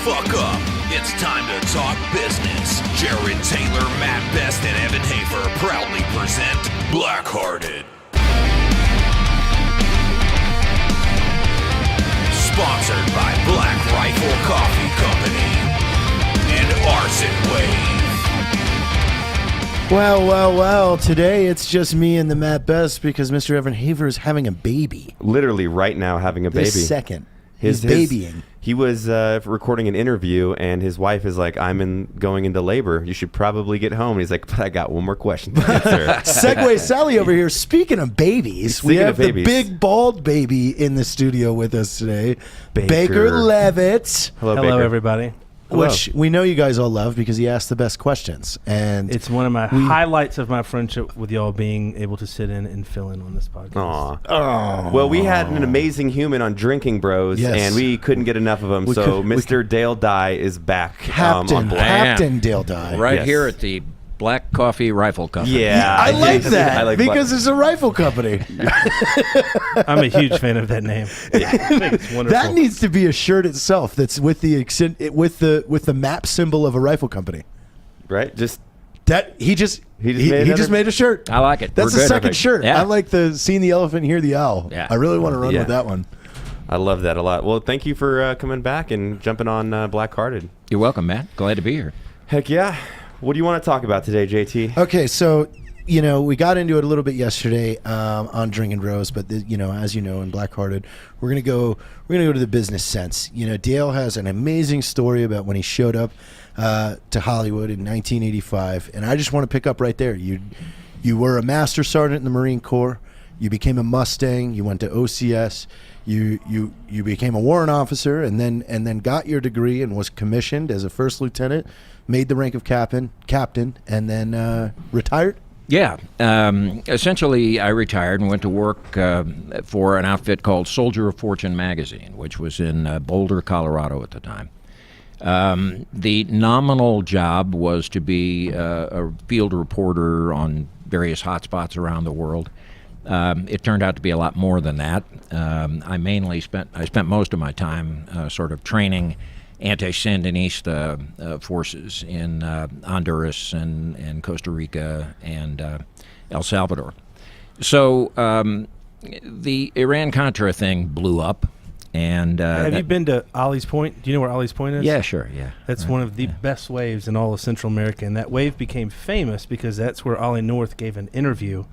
fuck up. It's time to talk business. Jared Taylor, Matt Best, and Evan Hafer proudly present Blackhearted. Sponsored by BlackRifle Coffee Company and Arson Wave. Well, today it's just me and the Matt Best because Mr. Evan Hafer is having a baby. Literally right now having a baby. This second. He's babying. He was recording an interview, and his wife is like, going into labor. You should probably get home. And he's like, but I got one more question to answer. Segway Sally over here. Speaking of babies, we have the big bald baby in the studio with us today. Baker Levitt. Hello, Baker. everybody. Which we know you guys all love because he asked the best questions. And it's one of my highlights of my friendship with y'all being able to sit in and fill in on this podcast. Aww. Well, we had an amazing human on Drinking Bros, and we couldn't get enough of him. Mr. Dale Dye is back. Captain Dale Dye. Right here at the Black Coffee Rifle Company. Yeah. I like that because it's a rifle company. I'm a huge fan of that name. I think it's wonderful. That needs to be a shirt itself that's with the map symbol of a rifle company. Right? He just made a shirt. I like it. That's the second shirt. Yeah. I like the seeing the elephant, hear the owl. Yeah. I really want to run with that one. I love that a lot. Well, thank you for coming back and jumping on Blackhearted. You're welcome, Matt. Glad to be here. Heck yeah. What do you want to talk about today, JT? Okay, so we got into it a little bit yesterday on Drinking Bros, but as you know, in Blackhearted, we're gonna go to the business sense. Dale has an amazing story about when he showed up to Hollywood in 1985, and I just want to pick up right there. You were a master sergeant in the Marine Corps. You became a Mustang. You went to OCS. You became a warrant officer, and then got your degree and was commissioned as a first lieutenant. Made the rank of captain, and then retired? Yeah. Essentially, I retired and went to work for an outfit called Soldier of Fortune magazine, which was in Boulder, Colorado at the time. The nominal job was to be a field reporter on various hotspots around the world. It turned out to be a lot more than that. I spent most of my time sort of training anti-Sandinista forces in Honduras and Costa Rica and El Salvador. So the Iran-Contra thing blew up. And have you been to Ollie's Point? Do you know where Ollie's Point is? Yeah, sure, yeah. That's one of the best waves in all of Central America, and that wave became famous because that's where Ollie North gave an interview,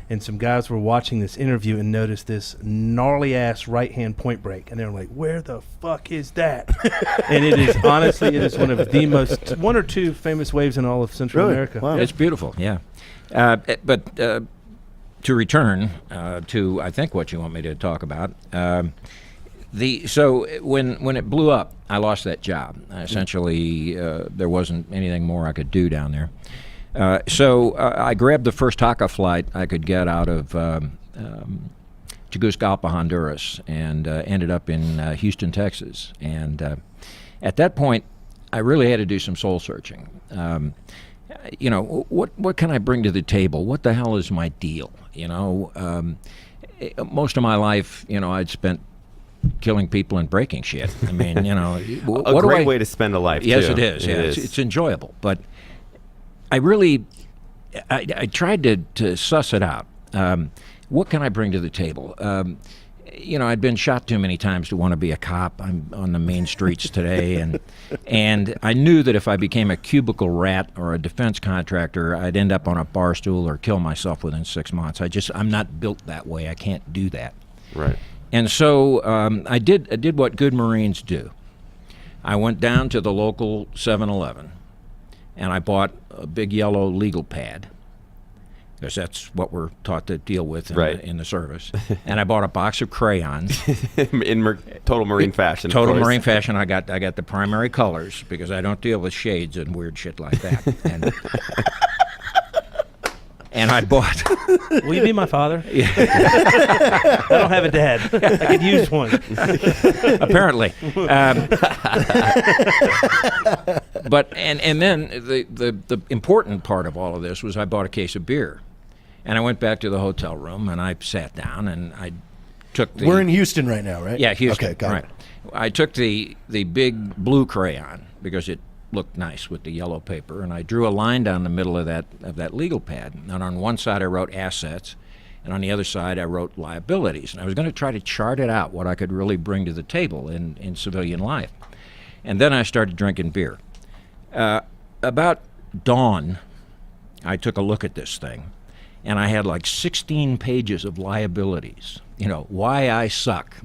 and some guys were watching this interview and noticed this gnarly-ass right-hand point break, and they were like, where the fuck is that? And it is one of the one or two famous waves in all of Central America. Wow. It's beautiful, yeah. But to return to, I think, what you want me to talk about, so when it blew up, I lost that job. Usally, there wasn't anything more I could do down there. So I grabbed the first TACA flight I could get out of Tegucigalpa, Honduras, and ended up in Houston, Texas. And at that point, I really had to do some soul searching. What can I bring to the table? What the hell is my deal? Most of my life, I'd spent killing people and breaking shit. I mean, a great way to spend a life. Yes, too. it is. Yeah, it's enjoyable, but I tried to suss it out. What can I bring to the table? I'd been shot too many times to want to be a cop. I'm on the main streets today, and I knew that if I became a cubicle rat or a defense contractor, I'd end up on a bar stool or kill myself within 6 months. I'm not built that way. I can't do that. Right. And so I did what good Marines do. I went down to the local 7-Eleven, and I bought a big yellow legal pad, because that's what we're taught to deal with in the service. And I bought a box of crayons. in total Marine fashion. Total Marine fashion. I got the primary colors, because I don't deal with shades and weird shit like that. And I bought... Will you be my father? Yeah. I don't have a dad. I could use one. Apparently. But then the important part of all of this was I bought a case of beer. And I went back to the hotel room, and I sat down, and I took the... We're in Houston right now, right? Yeah, Houston. Okay, got it. I took the big blue crayon because it looked nice with the yellow paper, and I drew a line down the middle of that legal pad. And on one side I wrote assets, and on the other side I wrote liabilities. And I was going to try to chart it out, what I could really bring to the table in civilian life. And then I started drinking beer. About dawn, I took a look at this thing, and I had like 16 pages of liabilities. You know, why I suck,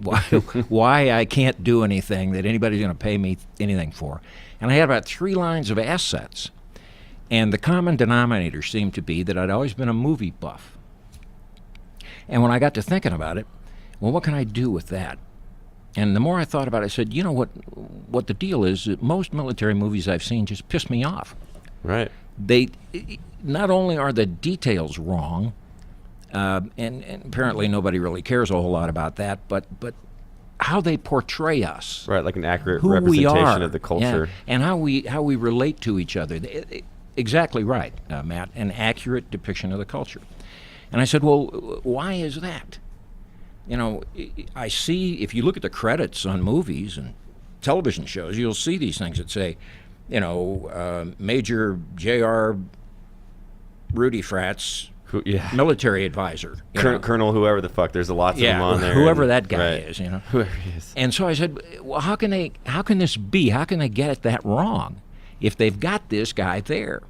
why I can't do anything that anybody's going to pay me anything for. And I had about 3 lines of assets. And the common denominator seemed to be that I'd always been a movie buff. And when I got to thinking about it, well, what can I do with that? And the more I thought about it, I said, you know what the deal is, that most military movies I've seen just piss me off. Right. They not only are the details wrong, and apparently nobody really cares a whole lot about that, but how they portray us. Right, like an accurate who we representation are, of the culture. yeah, and how we relate to each other. Exactly right, Matt, an accurate depiction of the culture. And I said, well, why is that? You know, I see, if you look at the credits on movies and television shows, you'll see these things that say, you know, Major J.R. Rudy Fratz, military advisor. Colonel whoever the fuck, there's lots of them on there. Whoever that guy right. is, you know. Whoever he is. And so I said, well, how can this be? How can they get it that wrong if they've got this guy there?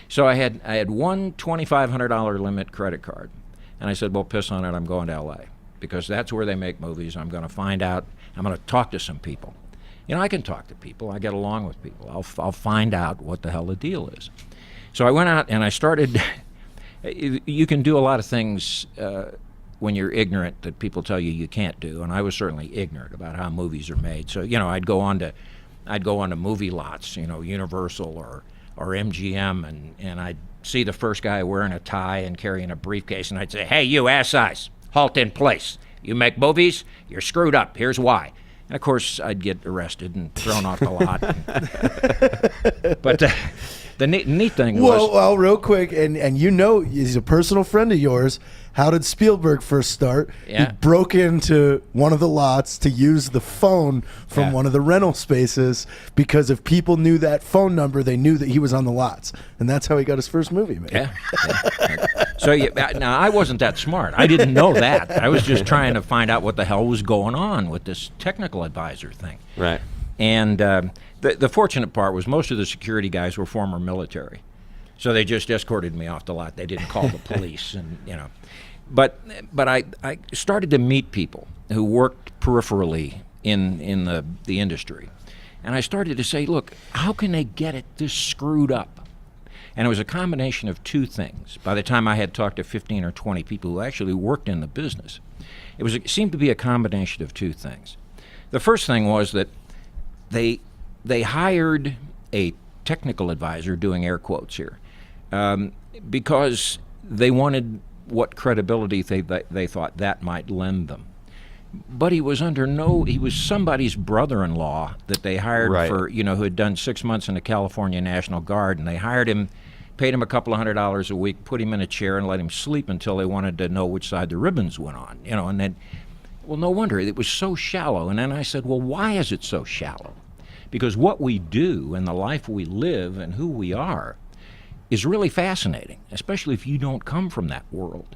So I had one $2,500 limit credit card. And I said, well, piss on it, I'm going to L.A. because that's where they make movies. I'm going to find out. I'm going to talk to some people. You know, I can talk to people. I get along with people. I'll find out what the hell the deal is. So I went out and I started. You can do a lot of things when you're ignorant that people tell you can't do, and I was certainly ignorant about how movies are made. So you know, I'd go on to movie lots, you know, Universal or MGM, and I'd see the first guy wearing a tie and carrying a briefcase, and I'd say, "Hey, you ass-eyes, halt in place. You make movies, you're screwed up. Here's why." And of course, I'd get arrested and thrown off the lot. But the neat thing was... Well, real quick, and you know he's a personal friend of yours. How did Spielberg first start? Yeah. He broke into one of the lots to use the phone from one of the rental spaces because if people knew that phone number, they knew that he was on the lots. And that's how he got his first movie made. Yeah. So now, I wasn't that smart. I didn't know that. I was just trying to find out what the hell was going on with this technical advisor thing. Right. And the fortunate part was most of the security guys were former military. So they just escorted me off the lot. They didn't call the police, and you know. But I started to meet people who worked peripherally in the industry, and I started to say, look, how can they get it this screwed up? And it was a combination of 2 things. By the time I had talked to 15 or 20 people who actually worked in the business, it seemed to be a combination of 2 things. The first thing was that they hired a technical advisor, doing air quotes here, because they wanted what credibility they thought that might lend them. But he was he was somebody's brother-in-law that they hired for, you know, who had done 6 months in the California National Guard, and they hired him, paid him a couple of $100 a week, put him in a chair and let him sleep until they wanted to know which side the ribbons went on, you know, and then, well, no wonder, it was so shallow. And then I said, well, why is it so shallow? Because what we do and the life we live and who we are is really fascinating, especially if you don't come from that world.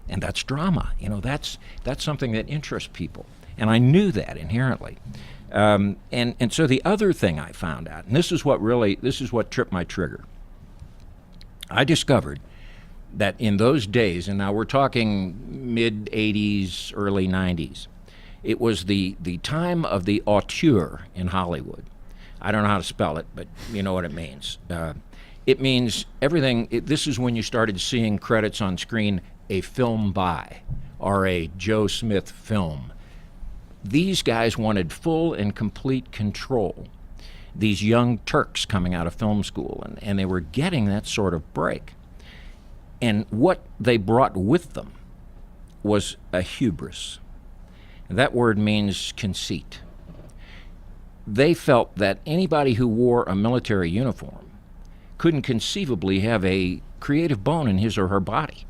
And that's drama. You know, that's something that interests people. And I knew that inherently. And so the other thing I found out, and this is what tripped my trigger. I discovered that in those days, and now we're talking mid-'80s, early '90s, it was the time of the auteur in Hollywood. I don't know how to spell it, but you know what it means. It means everything. This is when you started seeing credits on screen, a film by, or a Joe Smith film. These guys wanted full and complete control. These young Turks coming out of film school, and they were getting that sort of break. And what they brought with them was a hubris. And that word means conceit. They felt that anybody who wore a military uniform couldn't conceivably have a creative bone in his or her body.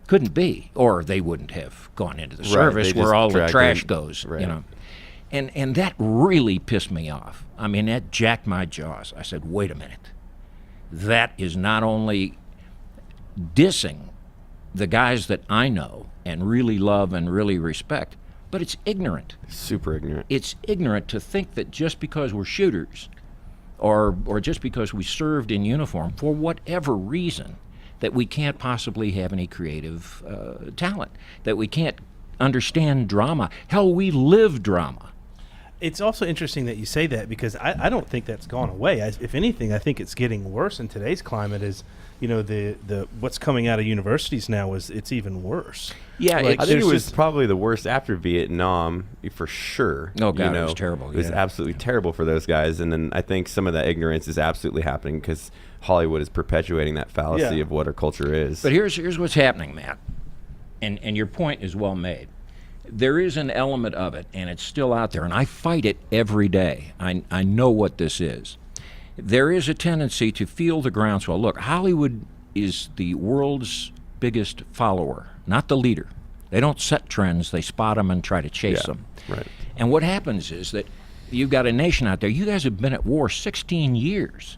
Couldn't be, or they wouldn't have gone into the service where all the trash goes, you know. And that really pissed me off. I mean, that jacked my jaws. I said, wait a minute. That is not only dissing the guys that I know and really love and really respect, but it's ignorant. Super ignorant. It's ignorant to think that just because we're shooters or just because we served in uniform for whatever reason, that we can't possibly have any creative talent, that we can't understand drama. Hell, we live drama. It's also interesting that you say that, because I don't think that's gone away. If anything, I think it's getting worse in today's climate. Is the what's coming out of universities now is it's even worse. Yeah, Like, I think it there's was just- probably the worst after Vietnam, for sure. Oh, God, it was terrible, It was yeah. absolutely terrible for those guys. And then I think some of that ignorance is absolutely happening because Hollywood is perpetuating that fallacy Yeah. of what our culture is. But here's what's happening, Matt, and your point is well made. There is an element of it, and it's still out there, and I fight it every day. I know what this is. There is a tendency to feel the groundswell. Look, Hollywood is the world's biggest follower, not the leader. They don't set trends, they spot them and try to chase them. Right. And what happens is that you've got a nation out there. You guys have been at war 16 years.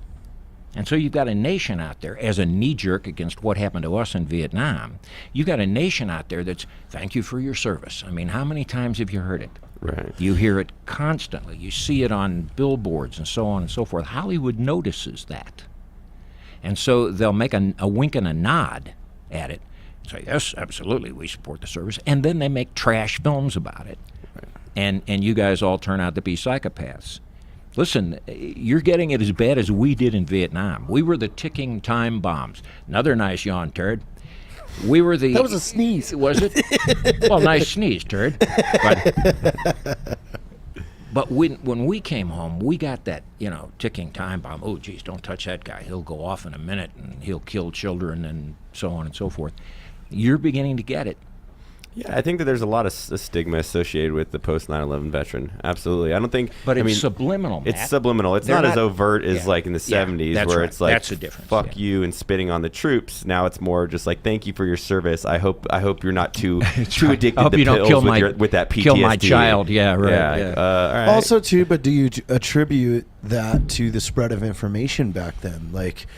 And so you've got a nation out there, as a knee-jerk against what happened to us in Vietnam, you've got a nation out there that's, thank you for your service. I mean, how many times have you heard it? Right. You hear it constantly. You see it on billboards and so on and so forth. Hollywood notices that. And so they'll make a wink and a nod at it. Say, yes, absolutely, we support the service. And then they make trash films about it. Right. And you guys all turn out to be psychopaths. Listen, you're getting it as bad as we did in Vietnam. We were the ticking time bombs. Another nice yawn, turd. We were the... That was a sneeze. Was it? Well, nice sneeze, turd. But when we came home, we got that, ticking time bomb. Oh, geez, don't touch that guy. He'll go off in a minute, and he'll kill children, and so on and so forth. You're beginning to get it. Yeah, I think that there's a lot of stigma associated with the post 9/11 veteran. Absolutely, I don't think. But I it's mean, subliminal, Matt. It's subliminal. It's They're not as not- overt as yeah. like in the Yeah, 70s, that's where right. it's like That's the difference, fuck yeah. you and spitting on the troops. Now it's more just like thank you for your service. I hope you're not too addicted I hope to you don't pills kill with that PTSD. kill my child. Yeah, right. Yeah. Yeah. All right. Also, too, but do you attribute that to the spread of information back then? Like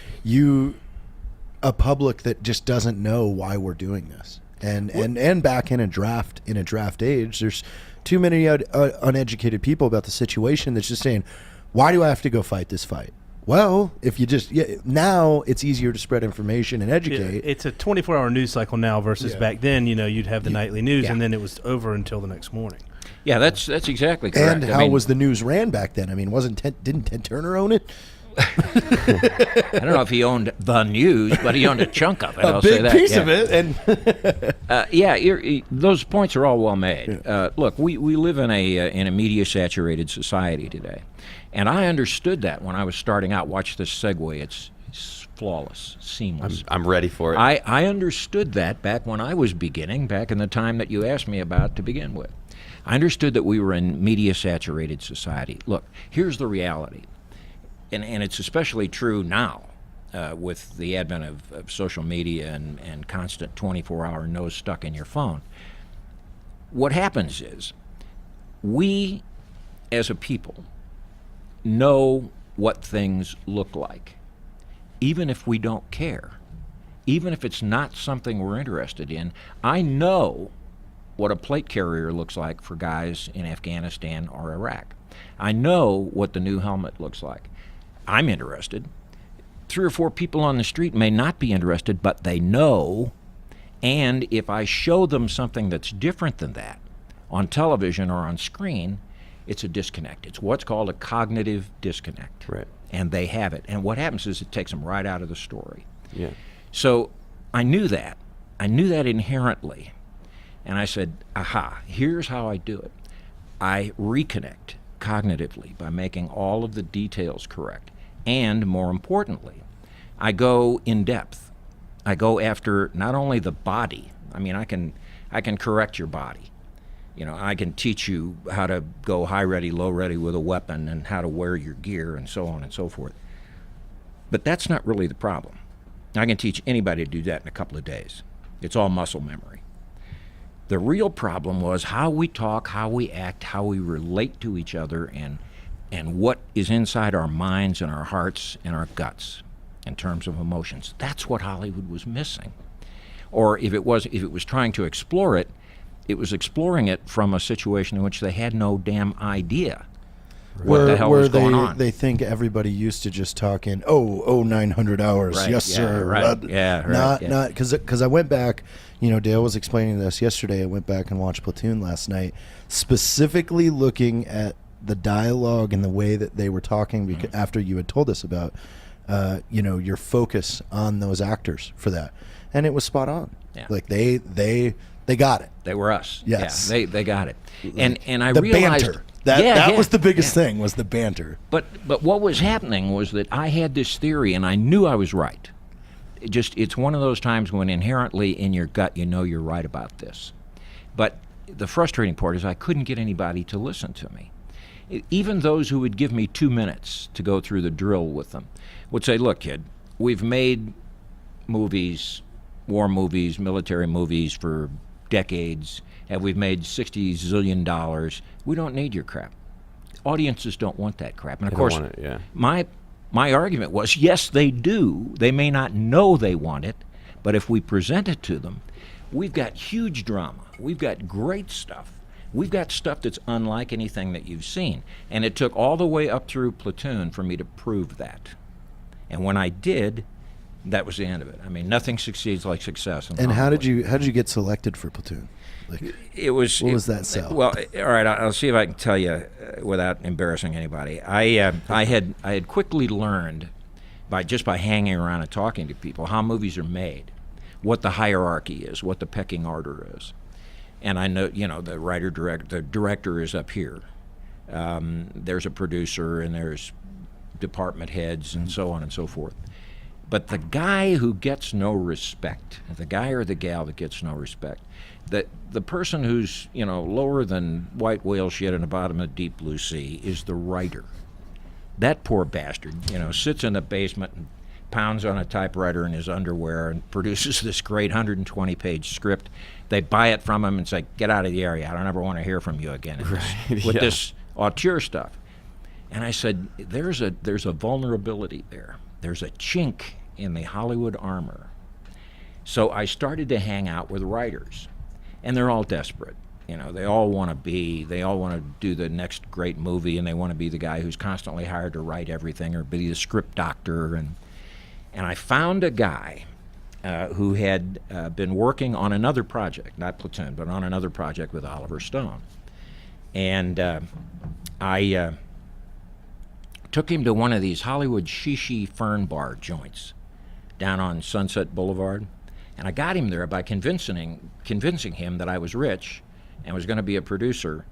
a public that just doesn't know why we're doing this, and back in a draft age, there's too many uneducated people about the situation that's just saying, why do I have to go fight this fight? Well, if you just now it's easier to spread information and educate. It's a 24-hour news cycle now versus Yeah. back then. You'd have the nightly news, Yeah. and then it was over until the next morning. Yeah, that's exactly correct. And how was the news ran back then? I mean, didn't Ted Turner own it? I don't know if he owned the news, but he owned a chunk of it. I'll say that. piece yeah. of it. And Those points are all well made. Look, we live in a media-saturated society today, and I understood that when I was starting out. Watch this segue; it's flawless, seamless. I'm ready for it. I understood that back when I was beginning, back in the time that you asked me about to begin with. I understood that we were in media-saturated society. Look, here's the reality, and it's especially true now with the advent of social media and constant 24-hour nose stuck in your phone. What happens is we, as a people, know what things look like, even if we don't care, even if it's not something we're interested in. I know what a plate carrier looks like for guys in Afghanistan or Iraq. I know what the new helmet looks like. I'm interested. 3 or 4 people on the street may not be interested, but they know. And if I show them something that's different than that on television or on screen, it's a disconnect. It's what's called a cognitive disconnect. Right. And they have it. And what happens is it takes them right out of the story. Yeah. So I knew that. I knew that inherently. And I said, aha, here's how I do it. I reconnect cognitively by making all of the details correct. And more importantly, I go in depth. I go after not only the body. I mean, I can correct your body. I can teach you how to go high ready, low ready with a weapon and how to wear your gear and so on and so forth. But that's not really the problem. I can teach anybody to do that in a couple of days. It's all muscle memory. The real problem was how we talk, how we act, how we relate to each other, and what is inside our minds and our hearts and our guts in terms of emotions. That's what Hollywood was missing. Or if it was trying to explore it, it was exploring it from a situation in which they had no damn idea what the hell was going on. They think everybody used to just talk in 900 hours. Right, Yes, yeah, sir. right, yeah, right, Not because I went back. Dale was explaining this yesterday. I went back and watched Platoon last night, specifically looking at the dialogue and the way that they were talking after you had told us about, your focus on those actors for that, and it was spot on. Yeah. Like they got it. They were us. Yes. Yeah, they got it. And I The realized banter. That was the biggest thing, was the banter. But what was happening was that I had this theory, and I knew I was right. It's one of those times when inherently in your gut you know you're right about this. But the frustrating part is I couldn't get anybody to listen to me. Even those who would give me 2 minutes to go through the drill with them would say, look, kid, we've made movies, war movies, military movies for decades, and we've made $60 zillion. We don't need your crap. Audiences don't want that crap. And of course, want it, yeah. my argument was, yes, they do. They may not know they want it, but if we present it to them, we've got huge drama. We've got great stuff. We've got stuff that's unlike anything that you've seen. And it took all the way up through Platoon for me to prove that. And when I did, that was the end of it. I mean, nothing succeeds like success. And how did you get selected for Platoon? Like, what was that sell? Well, all right, I'll see if I can tell you without embarrassing anybody. I had quickly learned by hanging around and talking to people how movies are made, what the hierarchy is, what the pecking order is. And I know, the director is up here. There's a producer, and there's department heads, and so on and so forth. But the guy who gets no respect, the guy or the gal that gets no respect, the person who's lower than white whale shit in the bottom of the deep blue sea is the writer. That poor bastard, sits in the basement and pounds on a typewriter in his underwear and produces this great 120-page script. They buy it from him and say, "Get out of the area. I don't ever want to hear from you again." With this auteur stuff. And I said, there's a vulnerability there. There's a chink in the Hollywood armor. So I started to hang out with writers, and they're all desperate. They all want to do the next great movie, and they want to be the guy who's constantly hired to write everything or be the script doctor. And I found a guy who had been working on another project, not Platoon, but on another project with Oliver Stone. And I took him to one of these Hollywood shishi fern bar joints down on Sunset Boulevard, and I got him there by convincing him that I was rich and was going to be a producer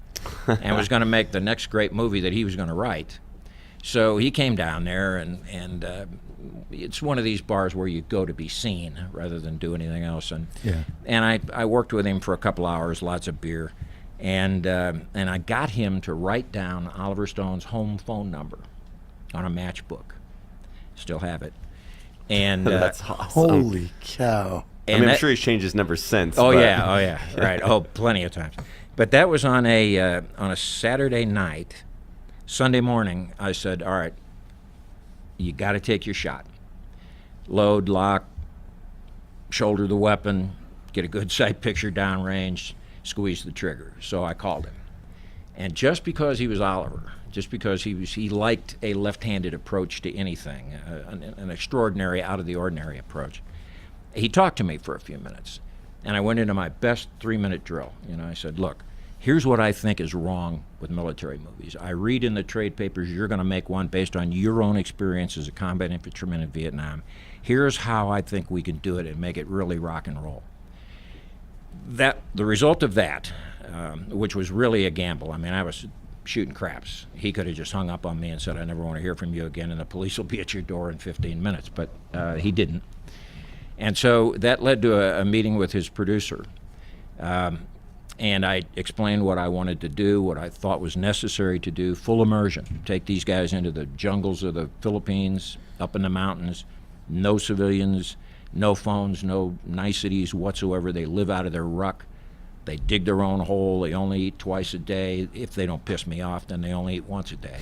and was going to make the next great movie that he was going to write. So he came down there, and it's one of these bars where you go to be seen rather than do anything else. And I worked with him for a couple hours, lots of beer, and I got him to write down Oliver Stone's home phone number on a matchbook. Still have it. And that's awesome. Holy cow. I'm sure he's changed his number since. Oh yeah, right. Oh, plenty of times. But that was on a Saturday night. Sunday morning, I said, all right, you got to take your shot. Load, lock, shoulder the weapon, get a good sight picture downrange, squeeze the trigger. So I called him. And just because he was Oliver, just because he liked a left-handed approach to anything, an extraordinary, out-of-the-ordinary approach, he talked to me for a few minutes. And I went into my best 3-minute drill. I said, look, here's what I think is wrong with military movies. I read in the trade papers you're going to make one based on your own experience as a combat infantryman in Vietnam. Here's how I think we can do it and make it really rock and roll. The result of that, which was really a gamble. I mean, I was shooting craps. He could have just hung up on me and said, I never want to hear from you again, and the police will be at your door in 15 minutes. But he didn't. And so that led to a meeting with his producer. And I explained what I wanted to do, what I thought was necessary to do, full immersion. Take these guys into the jungles of the Philippines, up in the mountains, no civilians, no phones, no niceties whatsoever. They live out of their ruck. They dig their own hole. They only eat twice a day. If they don't piss me off, then they only eat once a day.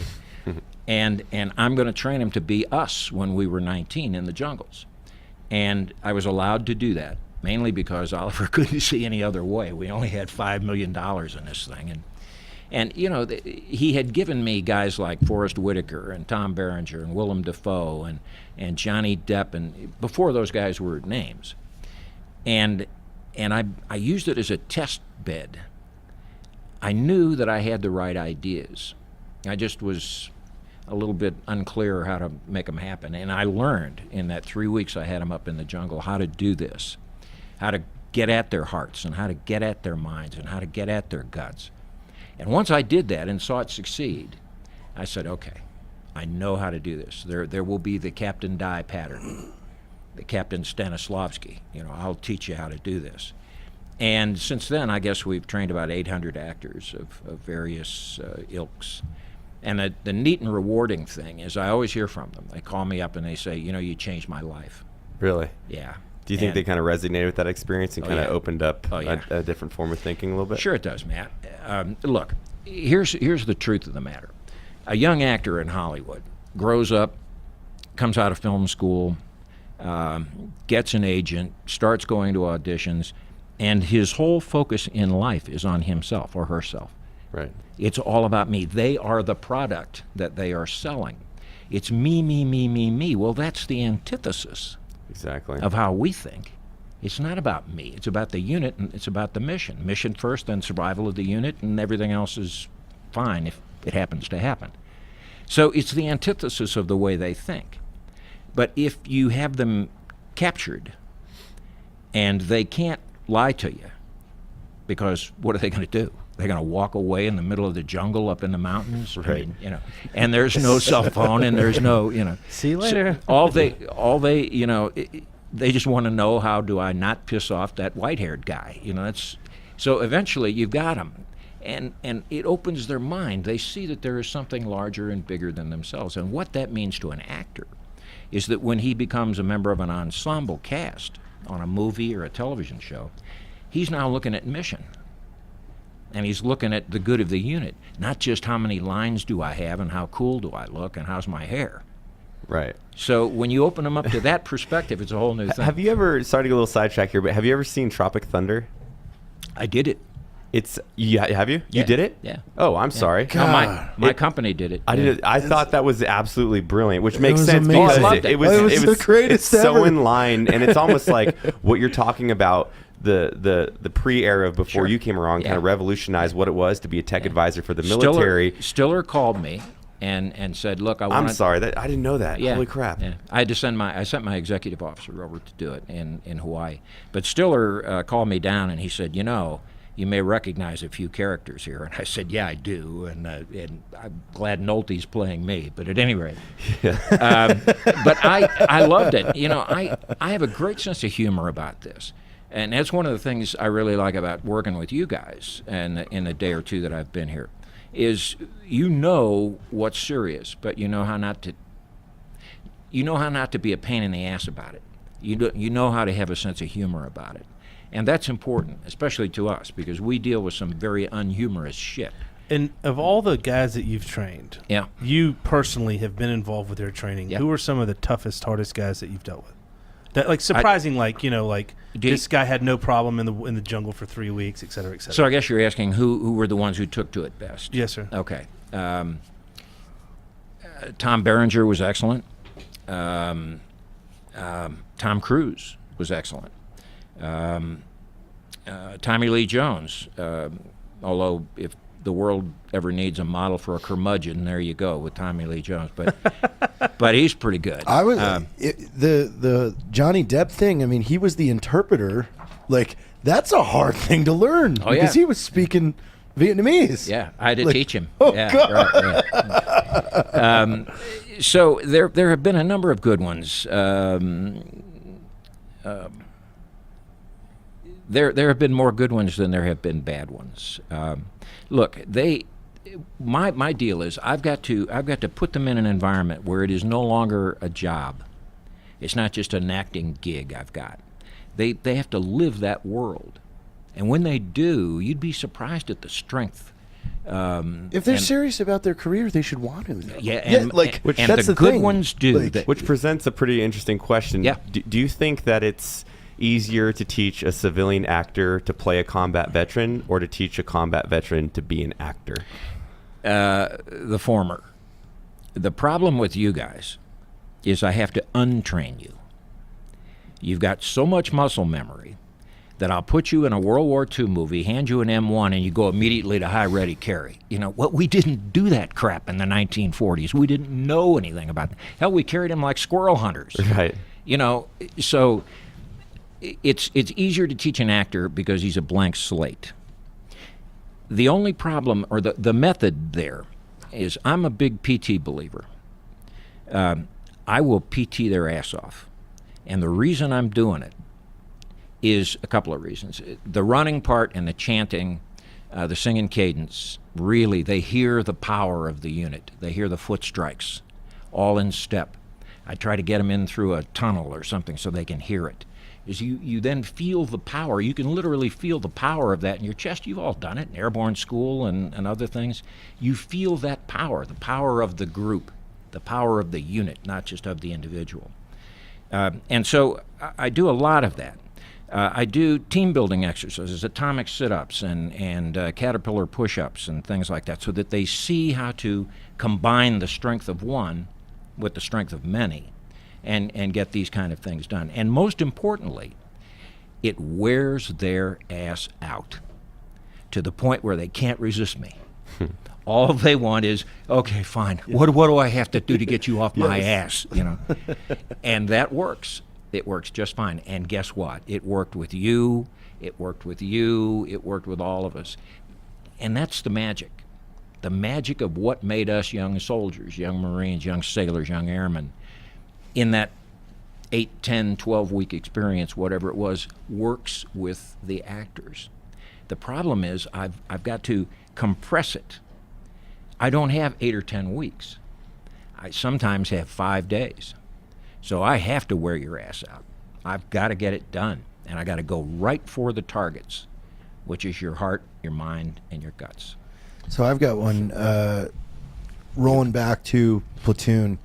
And I'm going to train them to be us when we were 19 in the jungles. And I was allowed to do that, mainly because Oliver couldn't see any other way. We only had $5 million in this thing. And you know, he had given me guys like Forrest Whitaker and Tom Berenger and Willem Dafoe and Johnny Depp, and before those guys were names. And I used it as a test bed. I knew that I had the right ideas. I just was a little bit unclear how to make them happen. And I learned in that 3 weeks I had them up in the jungle how to do this, how to get at their hearts and how to get at their minds and how to get at their guts. And once I did that and saw it succeed, I said, okay, I know how to do this. There will be the Captain Die pattern, the Captain Stanislavski. You know, I'll teach you how to do this. And since then, I guess we've trained about 800 actors of various ilks. And the neat and rewarding thing is I always hear from them. They call me up and they say, you know, you changed my life. Really? Yeah. Do you think they kind of resonated with that experience and kind of opened up a different form of thinking a little bit? Sure it does, Matt. Look, here's the truth of the matter. A young actor in Hollywood grows up, comes out of film school, gets an agent, starts going to auditions, and his whole focus in life is on himself or herself. Right. It's all about me. They are the product that they are selling. It's me, me, me, me, me. Well, that's the antithesis Exactly. of how we think. It's not about me. It's about the unit, and it's about the mission. Mission first, then survival of the unit, and everything else is fine if it happens to happen. So it's the antithesis of the way they think. But if you have them captured and they can't lie to you, because what are they going to do? They're going to walk away in the middle of the jungle up in the mountains, Right. I mean, you know, and there's no cell phone and there's no, you know. See you later. So all they, you know, they just want to know, how do I not piss off that white-haired guy? You know, that's so eventually you've got them, and it opens their mind. They see that there is something larger and bigger than themselves, and what that means to an actor is that when he becomes a member of an ensemble cast on a movie or a television show, he's now looking at mission. And he's looking at the good of the unit, not just how many lines do I have and how cool do I look and how's my hair. Right. So when you open them up to that perspective, it's a whole new thing. Have you ever, sorry to get a little sidetrack here, but have you ever seen Tropic Thunder? I did it. It's, have you? Yeah. You did it? Yeah. Oh, I'm sorry. No, my company did it. I did it. I thought that was absolutely brilliant, which makes was sense amazing. because Oh, I loved it. it was the greatest it's so ever. in line, and it's almost like what you're talking about. The pre-era of before Sure. you came around Yeah. kind of revolutionized what it was to be a tech advisor for the military. Stiller called me and said, "Look, I'm sorry that I didn't know that. Yeah. Holy crap! Yeah. I had to sent my executive officer over to do it in Hawaii. But Stiller called me down and he said, you know, you may recognize a few characters here. And I said, yeah, I do. And I'm glad Nolte's playing me. But at any rate, but I loved it. You know, I have a great sense of humor about this. And that's one of the things I really like about working with you guys and in the day or two that I've been here, is you know what's serious, but you know how not to. You know how not to be a pain in the ass about it. You know how to have a sense of humor about it, and that's important, especially to us, because we deal with some very unhumorous shit. And of all the guys that you've trained, Yeah. you personally have been involved with their training. Yeah. Who are some of the toughest, hardest guys that you've dealt with? That, like, surprising, this guy had no problem in the jungle for 3 weeks, et cetera, et cetera. So I guess you're asking who were the ones who took to it best. Yes, sir. Okay. Tom Berenger was excellent. Tom Cruise was excellent. Tommy Lee Jones, although if the world ever needs a model for a curmudgeon, there you go with Tommy Lee Jones. But he's pretty good. I was the Johnny Depp thing. I mean, he was the interpreter. Like, that's a hard thing to learn because he was speaking Vietnamese. Yeah, I had to teach him. Oh, yeah, God. Right, yeah. So there have been a number of good ones. There have been more good ones than there have been bad ones. Look, my deal is I've got to put them in an environment where it is no longer a job. It's not just an acting gig I've got. They have to live that world, And when they do, you'd be surprised at the strength. If they're serious about their career, they should want to. Though. Yeah, and, which and that's the the good thing. ones do. Which presents a pretty interesting question. Yeah. Do you think that it's easier to teach a civilian actor to play a combat veteran or to teach a combat veteran to be an actor? The former. The problem with you guys is I have to untrain you. You've got so much muscle memory that I'll put you in a World War II movie, hand you an M1, and you go immediately to high ready carry. You know, well, we didn't do that crap in the 1940s. We didn't know anything about that. Hell, we carried them like squirrel hunters. Right. You know, so it's easier to teach an actor because he's a blank slate. The only problem, or the method there, is I'm a big PT believer. I will PT their ass off. And the reason I'm doing it is a couple of reasons. The running part and the chanting, the singing cadence, really, they hear the power of the unit. They hear the foot strikes, all in step. I try to get them in through a tunnel or something so they can hear it. Is you then feel the power. You can literally feel the power of that in your chest. You've all done it in airborne school and other things. You feel that power, the power of the group, the power of the unit, not just of the individual. And so I do a lot of that. I do team building exercises, atomic sit-ups and caterpillar push-ups and things like that so that they see how to combine the strength of one with the strength of many and get these kind of things done. And most importantly, it wears their ass out to the point where they can't resist me. All they want is, okay, fine. What do I have to do to get you off my ass? You know, and that works. It works just fine. And guess what? It worked with you. It worked with you. It worked with all of us. And that's the magic. The magic of what made us young soldiers, young Marines, young sailors, young airmen, in that 8, 10, 12-week experience, whatever it was, works with the actors. The problem is I've got to compress it. I don't have 8 or 10 weeks. I sometimes have 5 days. So I have to wear your ass out. I've got to get it done. And I got to go right for the targets, which is your heart, your mind, and your guts. So I've got one rolling back to Platoon.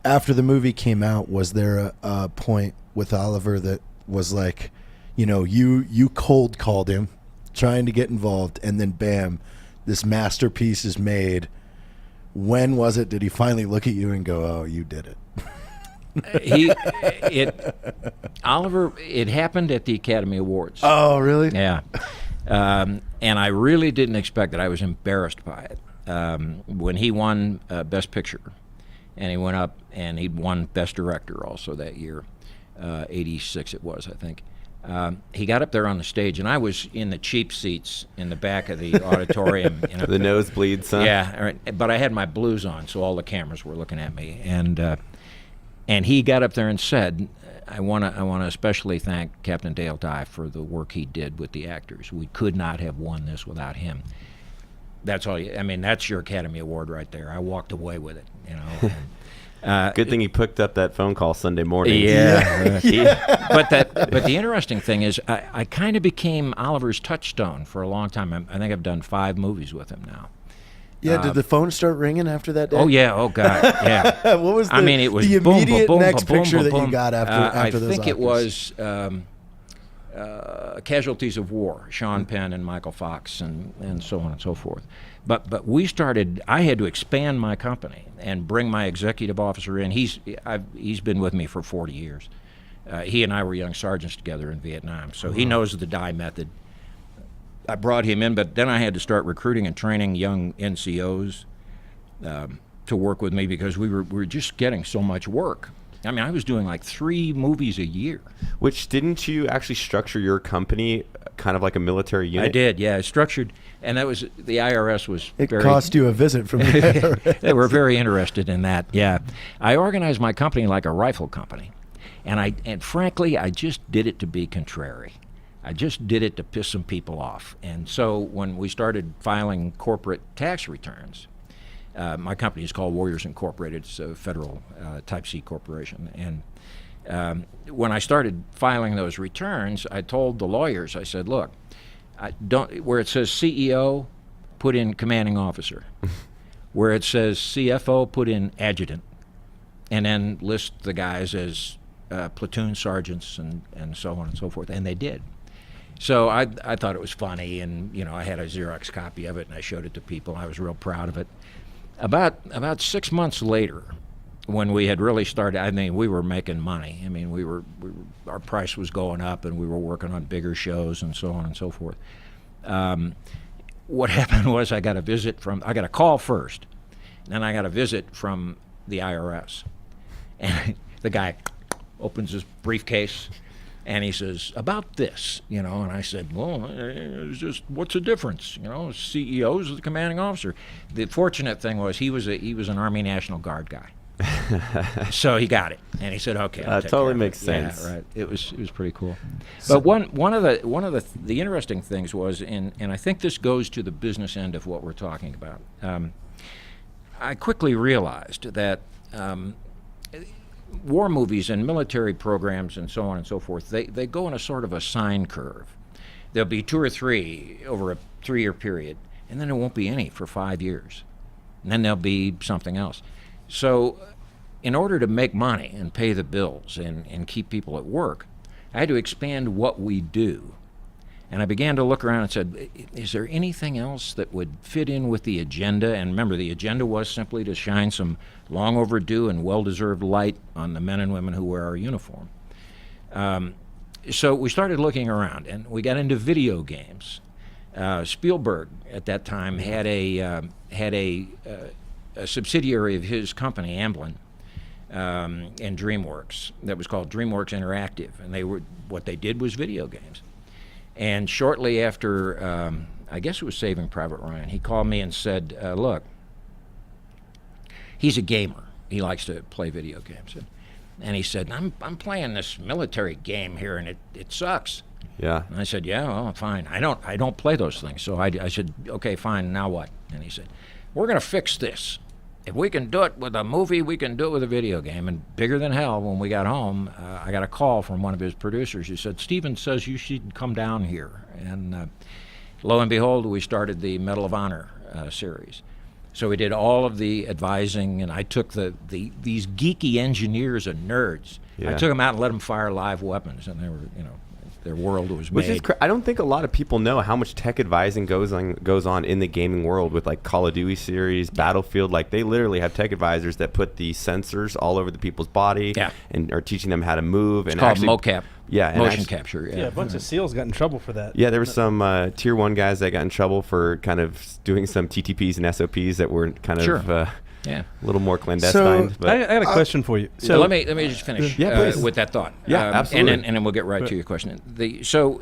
After the movie came out, was there a point with Oliver that was like, you know, you cold called him trying to get involved, and then bam, this masterpiece is made. When was it? Did he finally look at you and go, "Oh, you did it"? Oliver, it happened at the Academy Awards. Oh, really? Yeah. And I really didn't expect it. I was embarrassed by it. When he won Best Picture, and he went up and he won Best Director also that year, 86 it was, I think. He got up there on the stage, and I was in the cheap seats in the back of the auditorium. You know, The nosebleeds, huh? Yeah, but I had my blues on, so all the cameras were looking at me. And he got up there and said, I want to especially thank Captain Dale Dye for the work he did with the actors. We could not have won this without him. That's all. I mean, that's your Academy Award right there. I walked away with it, you know. And, Good thing he picked up that phone call Sunday morning. Yeah. But the interesting thing is, I kind of became Oliver's touchstone for a long time. I think I've done 5 movies with him now. Yeah, did the phone start ringing after that day? Oh yeah, oh god, yeah. What was it was the boom, immediate boom, next boom, picture boom, that you boom. got after those I think it Oscars? was Casualties of War, Sean Penn and Michael Fox and so on and so forth. But we started. I had to expand my company and bring my executive officer in. He's been with me for 40 years. He and I were young sergeants together in Vietnam, so he knows the Dye method. I brought him in, but then I had to start recruiting and training young NCOs to work with me because we were just getting so much work. I mean, I was doing like 3 movies a year. Which, didn't you actually structure your company kind of like a military unit? I did, yeah. Structured, and that was, the IRS was It very... cost you a visit from the IRS. They were very interested in that, yeah. I organized my company like a rifle company, and frankly, I just did it to be contrary. I just did it to piss some people off. And so when we started filing corporate tax returns, my company is called Warriors Incorporated. It's a federal Type C corporation. And When I started filing those returns, I told the lawyers, I said, look, where it says CEO, put in commanding officer. Where it says CFO, put in adjutant. And then list the guys as platoon sergeants and so on and so forth. And they did. So I thought it was funny, and I had a Xerox copy of it, and I showed it to people. I was real proud of it. About 6 months later, when we had really started, I mean, we were making money. I mean, our price was going up, and we were working on bigger shows and so on and so forth. What happened was I got a call first, and then I got a visit from the IRS. And the guy opens his briefcase, and he says, about this, and I said, well, it's just, what's the difference? CEO is the commanding officer. The fortunate thing was he was an Army National Guard guy. So he got it, and he said, okay, I'll take totally care of makes it. sense. Yeah, right. It was pretty cool. But one of the interesting things was, and I think this goes to the business end of what we're talking about, I quickly realized that war movies and military programs and so on and so forth, they go in a sort of a sine curve. There'll be 2 or 3 over a 3-year period, and then there won't be any for 5 years. And then there'll be something else. So in order to make money and pay the bills and keep people at work, I had to expand what we do. And I began to look around and said, is there anything else that would fit in with the agenda? And remember, the agenda was simply to shine some long overdue and well-deserved light on the men and women who wear our uniform. So we started looking around, and we got into video games. Spielberg at that time had a subsidiary of his company, Amblin, and DreamWorks, that was called DreamWorks Interactive, and what they did was video games. And shortly after, I guess it was Saving Private Ryan, he called me and said, look, he's a gamer. He likes to play video games. And he said, I'm playing this military game here, and it sucks. Yeah. And I said, yeah, well, fine. I don't play those things. So I said, okay, fine, now what? And he said, we're going to fix this. If we can do it with a movie, we can do it with a video game. And bigger than hell, when we got home, I got a call from one of his producers who said, Steven says you should come down here. And lo and behold, we started the Medal of Honor series. So we did all of the advising, and I took these geeky engineers and nerds. Yeah. I took them out and let them fire live weapons, and they were, their world was Which made. is I don't think a lot of people know how much tech advising goes on in the gaming world with like Call of Duty series, Battlefield. Like they literally have tech advisors that put the sensors all over the people's body and are teaching them how to move. It's and called actually, mocap. Yeah, motion capture. Yeah, a bunch of SEALs got in trouble for that. Yeah, there were some tier 1 guys that got in trouble for kind of doing some TTPs and SOPs that were kind of a little more clandestine. So, but I had a question for you. So let me just finish with that thought. Yeah, absolutely. And then we'll get right to your question. So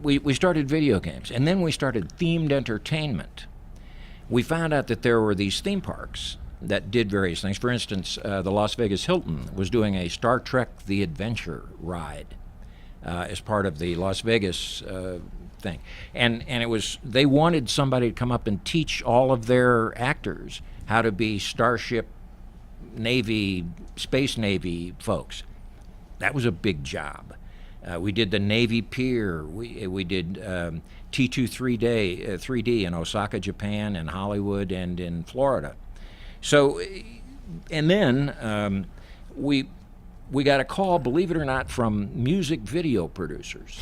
we started video games, and then we started themed entertainment. We found out that there were these theme parks that did various things. For instance, the Las Vegas Hilton was doing a Star Trek The Adventure ride as part of the Las Vegas thing. And they wanted somebody to come up and teach all of their actors how to be Starship Navy, Space Navy folks. That was a big job. We did the Navy Pier. We did T2 3D in Osaka, Japan, and Hollywood, and in Florida. So, and then we got a call, believe it or not, from music video producers.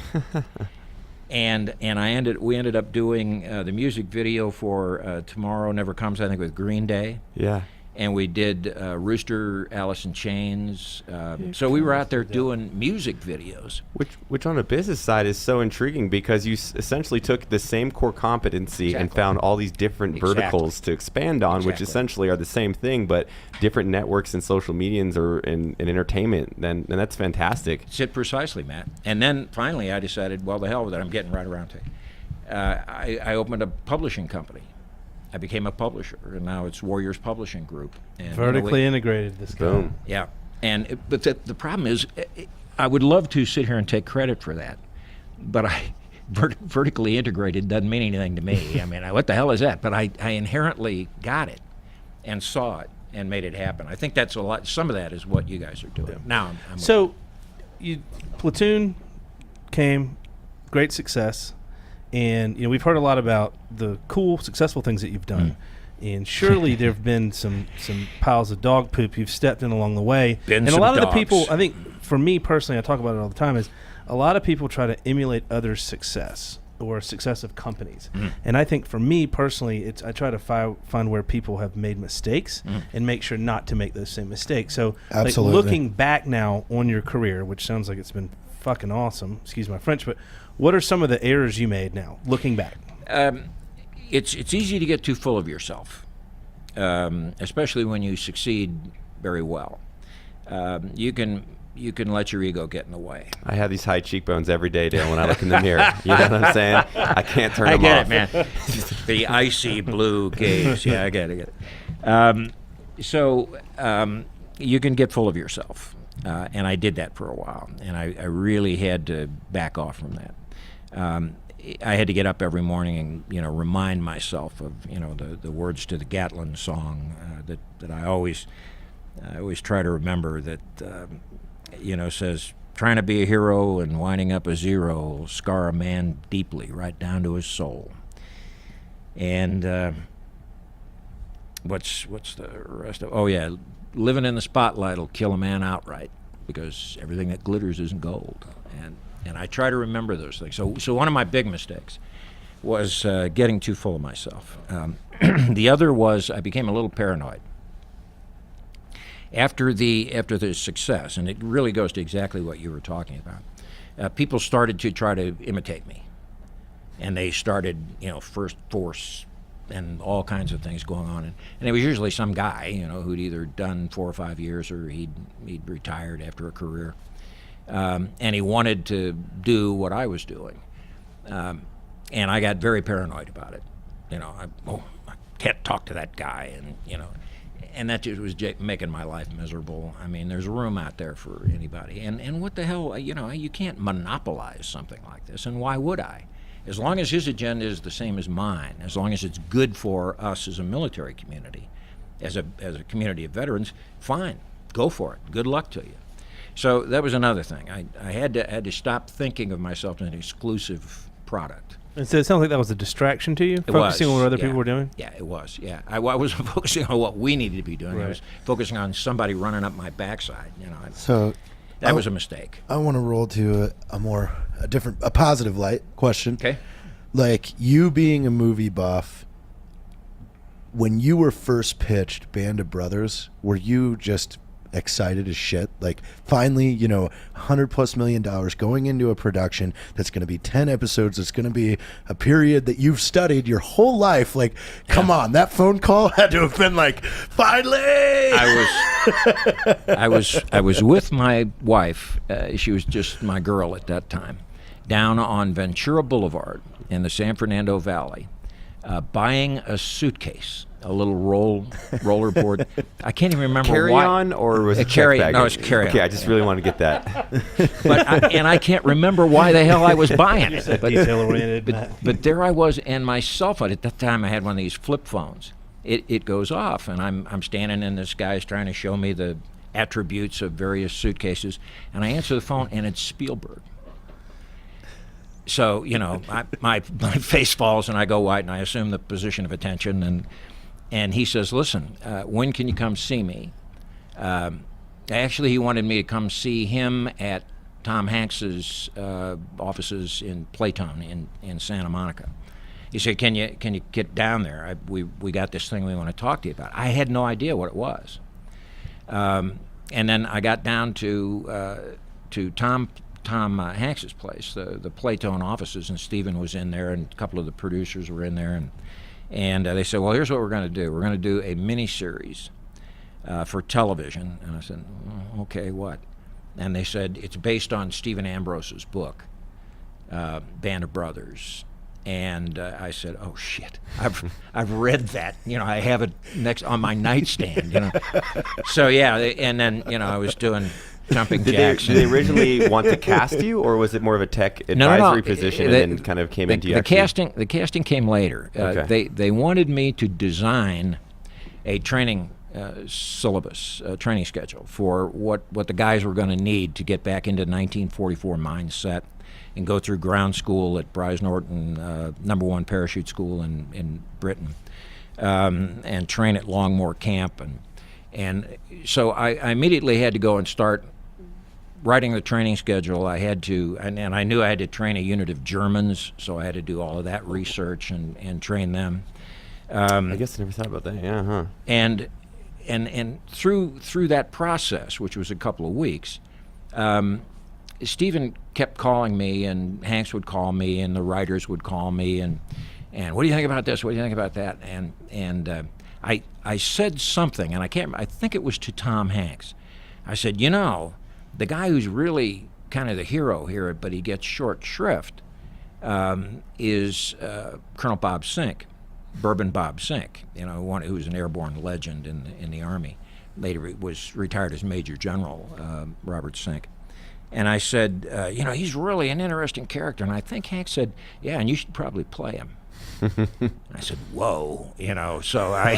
And we ended up doing the music video for Tomorrow Never Comes, I think, with Green Day. Yeah. And we did Rooster, Alice in Chains. So we were out there doing music videos. Which on a business side is so intriguing because you essentially took the same core competency and found all these different verticals to expand on, which essentially are the same thing, but different networks and social medias or in entertainment. And that's fantastic. That's it precisely, Matt. And then finally I decided, well, the hell with it, I'm getting right around to it. I opened a publishing company. I became a publisher, and now it's Warriors Publishing Group. And vertically integrated, this guy. Boom. Yeah, but the problem is, I would love to sit here and take credit for that, but vertically integrated doesn't mean anything to me. I mean, what the hell is that? But I inherently got it and saw it and made it happen. I think that's a lot. Some of that is what you guys are doing now. I'm So, Platoon came, great success, and we've heard a lot about the cool, successful things that you've done. And surely there have been some piles of dog poop you've stepped in along the way. And a lot of the people, I think, for me personally, I talk about it all the time, is a lot of people try to emulate others' success or success of companies. And I think for me personally, I try to find where people have made mistakes and make sure not to make those same mistakes. So like, looking back now on your career, which sounds like it's been fucking awesome, excuse my French, but what are some of the errors you made now, looking back? It's easy to get too full of yourself, especially when you succeed very well. You can let your ego get in the way. I have these high cheekbones every day, Dale, when I look in the mirror. You know what I'm saying? I can't turn them off. I get it, man. The icy blue gaze. Yeah, I get it. So you can get full of yourself, and I did that for a while, and I really had to back off from that. I had to get up every morning and remind myself of the words to the Gatlin song that I always try to remember that says, trying to be a hero and winding up a zero will scar a man deeply right down to his soul. And what's the rest of? Oh yeah, living in the spotlight will kill a man outright because everything that glitters isn't gold. And I try to remember those things. So one of my big mistakes was getting too full of myself. The other was I became a little paranoid. After the success, and it really goes to exactly what you were talking about, people started to try to imitate me. And they started, first force and all kinds of things going on. And it was usually some guy, who'd either done 4 or 5 years or he'd retired after a career. And he wanted to do what I was doing. And I got very paranoid about it. I can't talk to that guy, and that just was making my life miserable. I mean, there's room out there for anybody. And what the hell, you can't monopolize something like this, and why would I? As long as his agenda is the same as mine, as long as it's good for us as a military community, as a community of veterans, fine, go for it. Good luck to you. So that was another thing. I had to stop thinking of myself as an exclusive product. And so it sounds like that was a distraction to you, focusing on what other people were doing? Yeah, it was, yeah. I wasn't focusing on what we needed to be doing. Right. I was focusing on somebody running up my backside. So that was a mistake. I want to roll to a positive light question. Okay. Like, you being a movie buff, when you were first pitched Band of Brothers, were you just excited as shit? Like, finally, $100+ million going into a production that's going to be 10 episodes. It's going to be a period that you've studied your whole life. Like, come on, that phone call had to have been like, finally. I was with my wife. She was just my girl at that time, down on Ventura Boulevard in the San Fernando Valley, buying a suitcase. A little roller board. I can't even remember carry why. On, or was it carry? Bag? No, it's carry on. Okay, I just really want to get that. But I can't remember why the hell I was buying it. But there I was, and my cell phone at that time I had one of these flip phones. It goes off, and I'm standing, and this guy's trying to show me the attributes of various suitcases, and I answer the phone, and it's Spielberg. So my face falls, and I go white, and I assume the position of attention, and he says, listen, when can you come see me? Actually, he wanted me to come see him at Tom Hanks's offices in Playtone in Santa Monica. He said, can you get down there? We got this thing we want to talk to you about. I had no idea what it was. And then I got down to Tom Hanks's place, the Playtone offices, and Steven was in there, and a couple of the producers were in there, and they said, well, here's what we're going to do. We're going to do a mini-series for television. And I said, okay, what? And they said, it's based on Stephen Ambrose's book, Band of Brothers. And I said, oh, shit, I've read that. I have it next on my nightstand. So, yeah, and then, I was doing jumping jacks. Did they originally want to cast you, or was it more of a tech advisory position and then kind of came into you? The casting came later. Okay. They wanted me to design a training syllabus, training schedule for what the guys were going to need to get back into 1944 mindset and go through ground school at Bryce Norton, #1 parachute school in Britain, and train at Longmore Camp. And so I immediately had to go and start writing the training schedule. I had to, and I knew I had to train a unit of Germans, so I had to do all of that research and train them. I guess I never thought about that. Yeah, huh? And through that process, which was a couple of weeks, Stephen kept calling me, and Hanks would call me, and the writers would call me, and what do you think about this? What do you think about that? And I said something, and I think it was to Tom Hanks. I said, the guy who's really kind of the hero here, but he gets short shrift, is Colonel Bob Sink. Bourbon Bob Sink, one who was an airborne legend in the Army. Later was retired as Major General, Robert Sink. And I said, he's really an interesting character. And I think Hank said, yeah, and you should probably play him. I said, whoa, so I,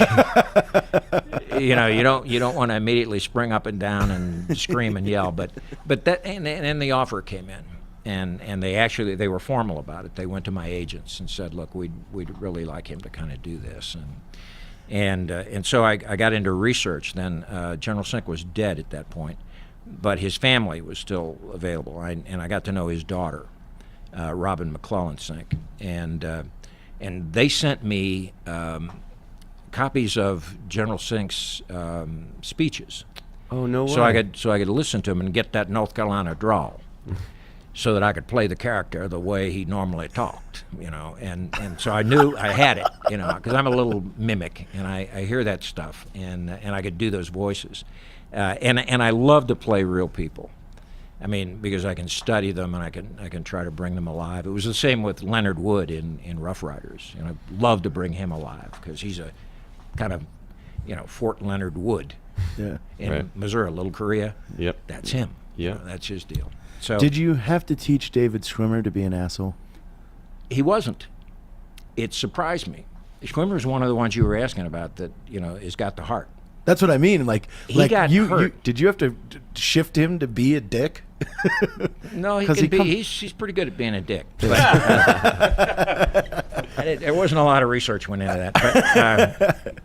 you don't want to immediately spring up and down and scream and yell, but that, and then the offer came in. And they were formal about it. They went to my agents and said, "Look, we'd really like him to kind of do this." And so I got into research. Then General Sink was dead at that point, but his family was still available. And I got to know his daughter, Robin McClellan Sink, and they sent me copies of General Sink's speeches. Oh, no way! So I could listen to him and get that North Carolina drawl. So that I could play the character the way he normally talked, and so I knew I had it, because I'm a little mimic, and I hear that stuff, and I could do those voices, and I love to play real people. I mean, because I can study them and I can try to bring them alive. It was the same with Leonard Wood in Rough Riders. I love to bring him alive because he's a kind of, Fort Leonard Wood, in Missouri, Little Korea. Yep, that's him. Yeah, that's his deal. So, did you have to teach David Schwimmer to be an asshole? He wasn't. It surprised me. Schwimmer's one of the ones you were asking about that, has got the heart. That's what I mean. He got hurt. Did you have to shift him to be a dick? No, he's pretty good at being a dick. But, there wasn't a lot of research went into that. But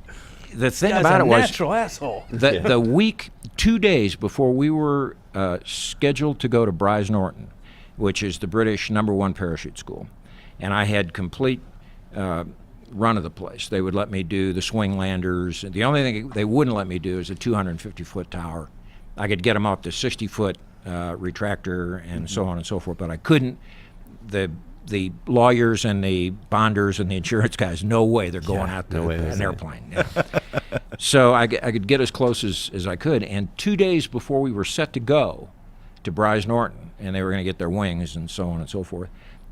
the thing about it was natural asshole. The week, 2 days before we were scheduled to go to Bryce Norton, which is the British #1 parachute school, and I had complete run of the place. They would let me do the swing landers. The only thing they wouldn't let me do is a 250-foot tower. I could get them up to 60-foot retractor and so on and so forth, but I couldn't. The lawyers and the bonders and the insurance guys, no way they're going out to an airplane. Yeah. So I could get as close as I could. And 2 days before we were set to go to Bryce Norton, and they were going to get their wings and so on and so forth,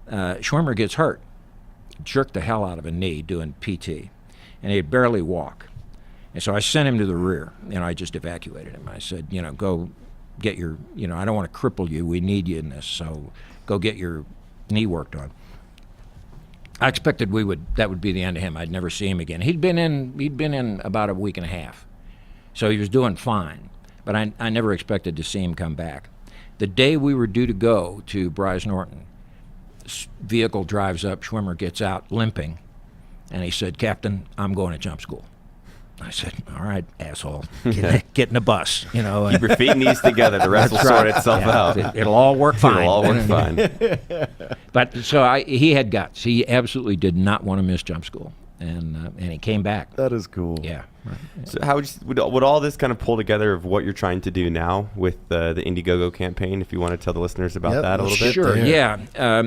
Schwimmer gets hurt, jerked the hell out of a knee doing PT, and he'd barely walk. And so I sent him to the rear, and I just evacuated him. I said, go get your, I don't want to cripple you. We need you in this, so go get your knee worked on. I expected that would be the end of him. I'd never see him again. He'd been in about a week and a half, so he was doing fine. But I never expected to see him come back. The day we were due to go to Bryce Norton, vehicle drives up. Schwimmer gets out limping, and he said, "Captain, I'm going to jump school." I said, "All right, asshole, get in the bus, Keep your feet and knees together. The rest will sort itself out. It'll all work fine. It'll all work fine." But so he had guts. He absolutely did not want to miss jump school, and he came back. That is cool. Yeah. So how would all this kind of pull together of what you're trying to do now with the Indiegogo campaign? If you want to tell the listeners about that a little bit. Sure. Yeah.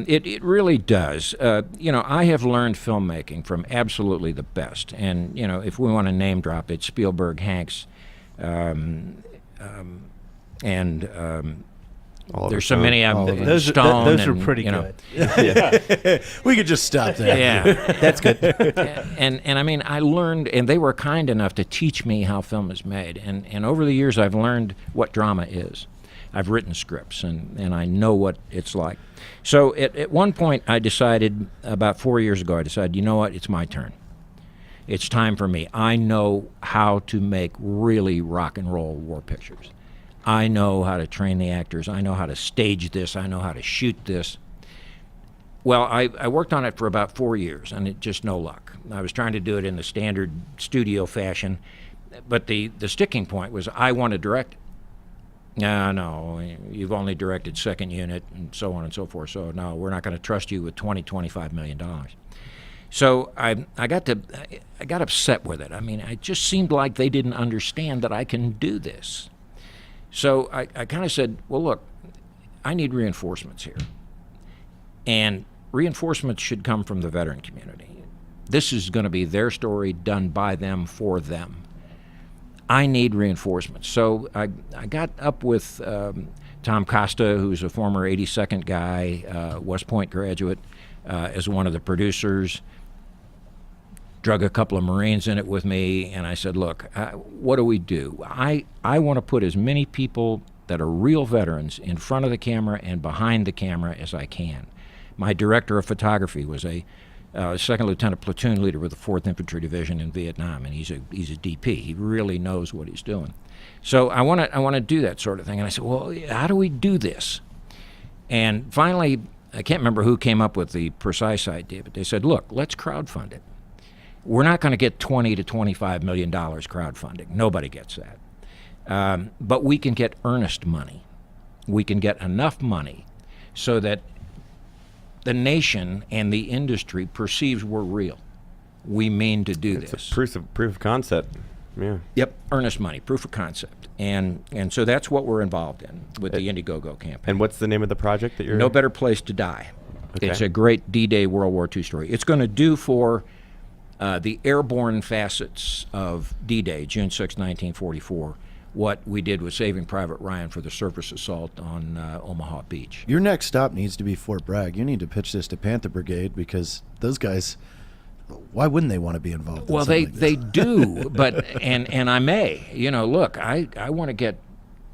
It really does. I have learned filmmaking from absolutely the best, and if we want to name drop it, Spielberg, Hanks, and there's so many of them. Those are pretty good. We could just stop there. Yeah, that's good. And I mean, I learned, and they were kind enough to teach me how film is made. And over the years, I've learned what drama is. I've written scripts, and I know what it's like. So at one point, I decided, about 4 years ago, you know what, it's my turn. It's time for me. I know how to make really rock and roll war pictures. I know how to train the actors. I know how to stage this. I know how to shoot this. Well, I worked on it for about 4 years, and it just no luck. I was trying to do it in the standard studio fashion, but the sticking point was I want to direct it. No, you've only directed second unit and so on and so forth, so no, we're not going to trust you with $25 million. So I got upset with it. I mean, it just seemed like they didn't understand that I can do this. So I kind of said, well, look, I need reinforcements here. And reinforcements should come from the veteran community. This is going to be their story done by them for them. I need reinforcements. So I got up with Tom Costa, who's a former 82nd guy, West Point graduate, as one of the producers. Drug a couple of Marines in it with me, and I said, look, what do we do? I want to put as many people that are real veterans in front of the camera and behind the camera as I can. My director of photography was a second lieutenant platoon leader with the 4th Infantry Division in Vietnam, and he's a DP. He really knows what he's doing. So I want to do that sort of thing. And I said, well, how do we do this? And finally, I can't remember who came up with the precise idea, but they said, look, let's crowdfund it. We're not going to get $20 to $25 million crowdfunding. Nobody gets that. But we can get earnest money. We can get enough money so that the nation and the industry perceives we're real. We mean to do this. It's a proof of concept. Yeah. Yep, earnest money, proof of concept. And so that's what we're involved in with the Indiegogo campaign. And what's the name of the project that you're No Better Place to Die. Okay. It's a great D-Day World War II story. It's going to do for the airborne facets of D-Day, June 6, 1944, what we did with Saving Private Ryan for the surface assault on Omaha Beach. Your next stop needs to be Fort Bragg. You need to pitch this to Panther Brigade, because those guys, why wouldn't they want to be involved in Well, something like they this? do, but and I may. Look, I want to get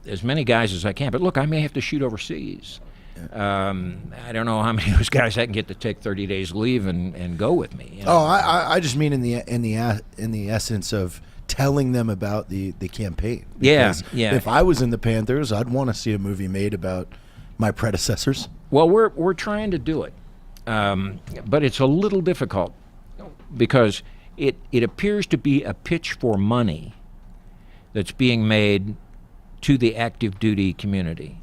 as many guys as I can, but look, I may have to shoot overseas. I don't know how many of those guys I can get to take 30 days leave and go with me. Oh, I just mean in the essence of telling them about the campaign. Yeah, Because yeah. If I was in the Panthers, I'd want to see a movie made about my predecessors. Well, we're trying to do it, but it's a little difficult because it appears to be a pitch for money that's being made to the active duty community,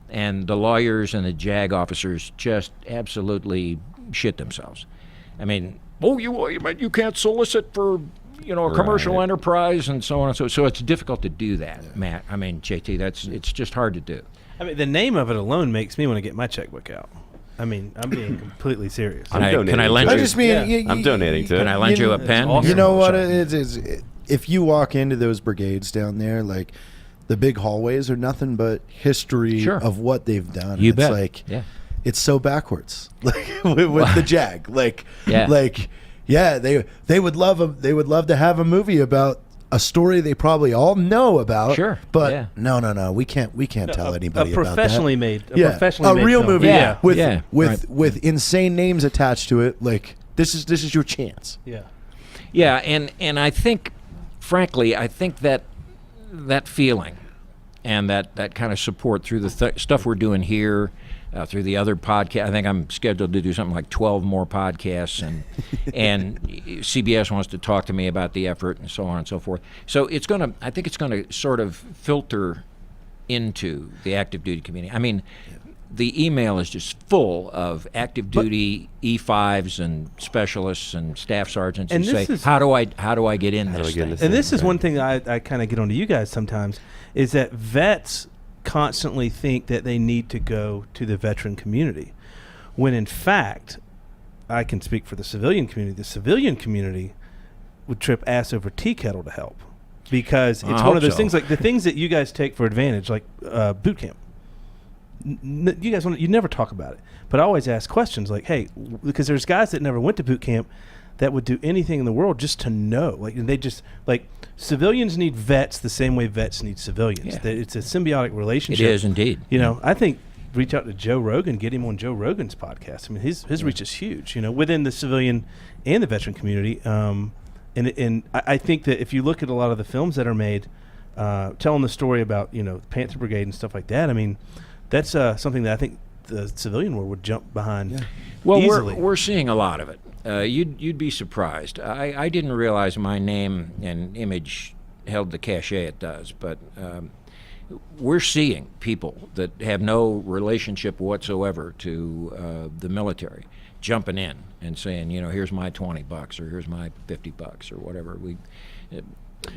and the lawyers and the JAG officers just absolutely shit themselves. I mean, you can't solicit for a commercial enterprise and so on and so it's difficult to do that, Matt. I mean, JT, it's just hard to do. I mean, the name of it alone makes me want to get my checkbook out. I mean, I'm being completely serious. Can I lend I you? just mean, Yeah. I'm donating to it. Can I lend you a pen? awesome. You know what Sure. it is? If you walk into those brigades down there, like the big hallways are nothing but history Sure. of what they've done. You it's bet. like Yeah. it's so backwards, like with the JAG. Yeah. They would love to have a movie about a story they probably all know about. Sure, but yeah. no, we can't tell anybody a about that. professionally made, A real film. movie, Yeah. with Yeah, right. with insane names attached to it. Like this is your chance. Yeah. Yeah, and I think, frankly, that feeling and that kind of support through the stuff we're doing here, through the other podcast. I think I'm scheduled to do something like 12 more podcasts, and CBS wants to talk to me about the effort and so on and so forth. So I think it's gonna sort of filter into the active duty community. I mean, the email is just full of active duty E5s and specialists and staff sergeants who And say, this is- "How do I get in this get in thing?" this And this is Right. one thing I kind of get onto you guys sometimes, is that vets constantly think that they need to go to the veteran community, when in fact, I can speak for the civilian community. The civilian community would trip ass over tea kettle to help, because I it's hope one of those so. things, like the things that you guys take for advantage, like boot camp. You guys you never talk about it, but I always ask questions like, hey, because there's guys that never went to boot camp that would do anything in the world just to know. Like, and they just, like, civilians need vets the same way vets need civilians. Yeah. It's a symbiotic relationship. It is indeed. I think reach out to Joe Rogan, get him on Joe Rogan's podcast. I mean, his reach is huge, within the civilian and the veteran community. And I think that if you look at a lot of the films that are made, telling the story about Panther Brigade and stuff like that, I mean, that's something that I think the civilian world would jump behind. Well, easily. we're seeing a lot of it. You'd be surprised. I didn't realize my name and image held the cachet it does, but we're seeing people that have no relationship whatsoever to the military jumping in and saying, here's my $20 or here's my $50 or whatever.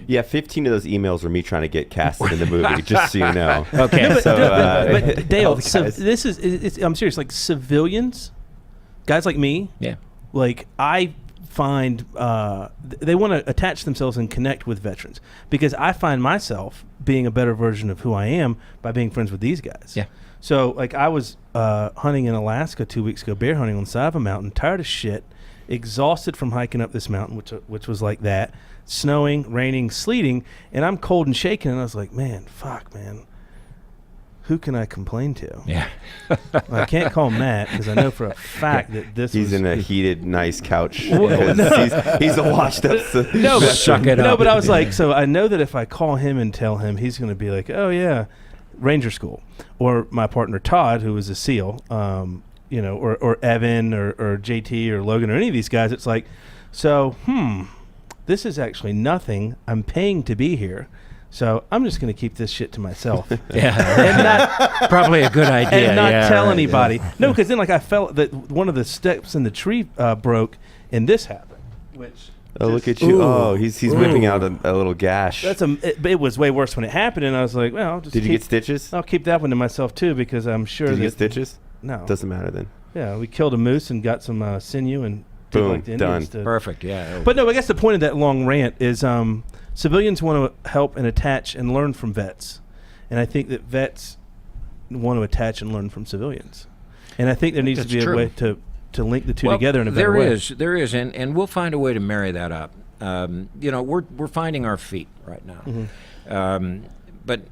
Yeah, 15 of those emails were me trying to get casted in the movie, just so you know. Okay. But Dale, this is I'm serious. Like civilians, guys like me, like I find they want to attach themselves and connect with veterans because I find myself being a better version of who I am by being friends with these guys. Yeah. So like I was hunting in Alaska 2 weeks ago, bear hunting on the side of a mountain, tired as shit, exhausted from hiking up this mountain, which was like that, snowing, raining, sleeting, and I'm cold and shaking, and I was like, man, who can I complain to? Yeah. I can't call Matt because I know for a fact that he's in a heated, nice couch. Well, he's a washed up. Suck it up. No, but I was like, so I know that if I call him and tell him, he's going to be like, oh yeah, Ranger School, or my partner Todd, who was a SEAL, or Evan or JT or Logan or any of these guys. It's like, so this is actually nothing. I'm paying to be here. So I'm just going to keep this shit to myself. And not probably a good idea. And not tell anybody. Yeah. No, because then like I felt that one of the steps in the tree broke, and this happened. Which look at you! Oh, he's whipping out a little gash. It was way worse when it happened, and I was like, well, Did you get stitches? I'll keep that one to myself too because I'm sure. Did you get stitches? No, doesn't matter then. Yeah, we killed a moose and got some sinew and boom, like the done. Perfect. Yeah. But no, I guess the point of that long rant is. Civilians want to help and attach and learn from vets. And I think that vets want to attach and learn from civilians. And I think there needs to be a way to link the two together in a better way. There is, and we'll find a way to marry that up. We're finding our feet right now. Mm-hmm. But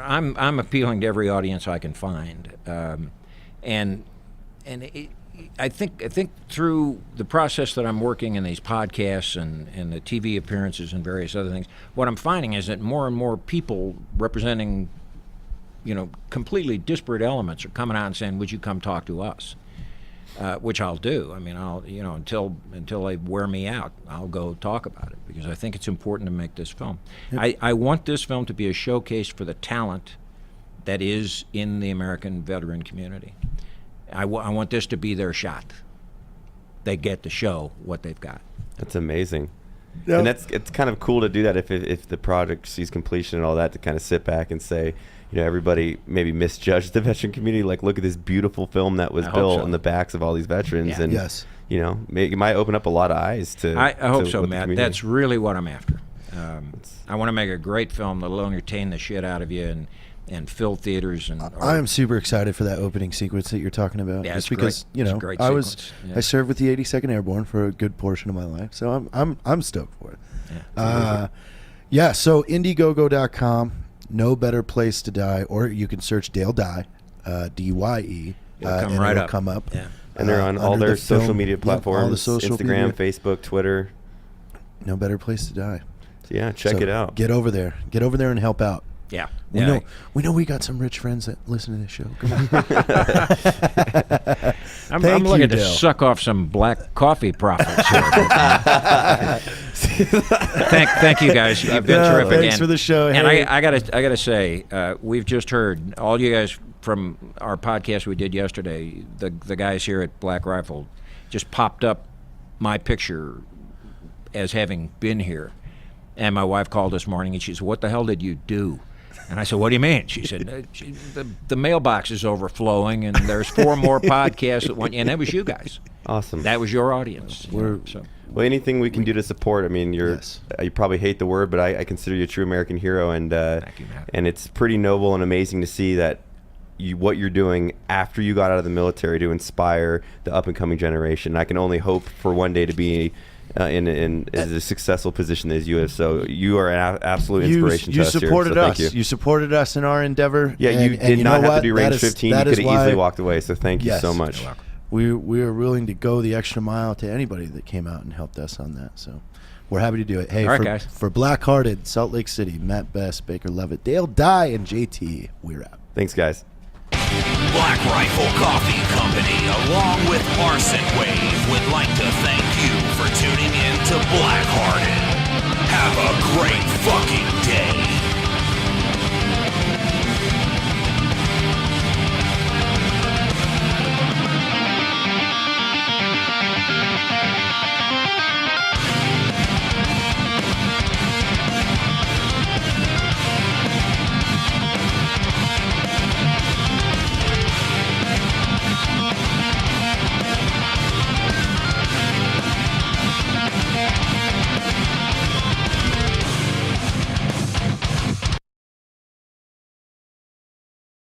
I'm appealing to every audience I can find. I think through the process that I'm working in these podcasts and the TV appearances and various other things, what I'm finding is that more and more people representing, completely disparate elements are coming out and saying, "Would you come talk to us?" Which I'll do. I mean, I'll until they wear me out, I'll go talk about it because I think it's important to make this film. Yep. I want this film to be a showcase for the talent that is in the American veteran community. I want this to be their shot. They get to show what they've got. That's amazing. Yep. And it's kind of cool to do that if the project sees completion and all that, to kind of sit back and say, everybody maybe misjudged the veteran community. Like, look at this beautiful film that was built on the backs of all these veterans. Yeah. And, it might open up a lot of eyes to. I hope so, Matt. That's really what I'm after. I want to make a great film that'll entertain the shit out of you and fill theaters. I am super excited for that opening sequence that you're talking about. Yeah, just because I served with the 82nd Airborne for a good portion of my life, so I'm stoked for it. So Indiegogo.com, No Better Place to Die, or you can search Dale Dye, DYE. It'll come up. Yeah. And they're on all their social media platforms, all the social Instagram, media. Facebook, Twitter. No Better Place to Die. So check it out. Get over there and help out. Yeah. We know we got some rich friends that listen to this show. I'm looking to suck off some black coffee profits here. Thank you guys. You've been terrific. Thanks for the show. And I gotta say, we've just heard all you guys from our podcast we did yesterday. The guys here at BlackRifle just popped up my picture as having been here, and my wife called this morning and she said, "What the hell did you do?" And I said, "What do you mean?" She said, the mailbox is overflowing, and there's 4 more podcasts that went, and that was you guys. Awesome. That was your audience. Well, anything we can do to support. I mean, you probably hate the word, but I consider you a true American hero, and thank you, Matt. And it's pretty noble and amazing to see that what you're doing after you got out of the military to inspire the up and coming generation. I can only hope for one day to be in a successful position as you have. So you are an absolute inspiration to us here. Thank you. You supported us in our endeavor. Yeah, you did not have to do range 15. You could have easily walked away. So thank you so much. We are willing to go the extra mile to anybody that came out and helped us on that. So We're happy to do it. Hey, All right, guys. For Blackhearted, Salt Lake City, Matt Best, Baker Levitt, Dale Dye, and JT, we're out. Thanks, guys. Black Rifle Coffee Company, along with Arson Wave, would like to thank you for tuning in to Blackhearted. Have a great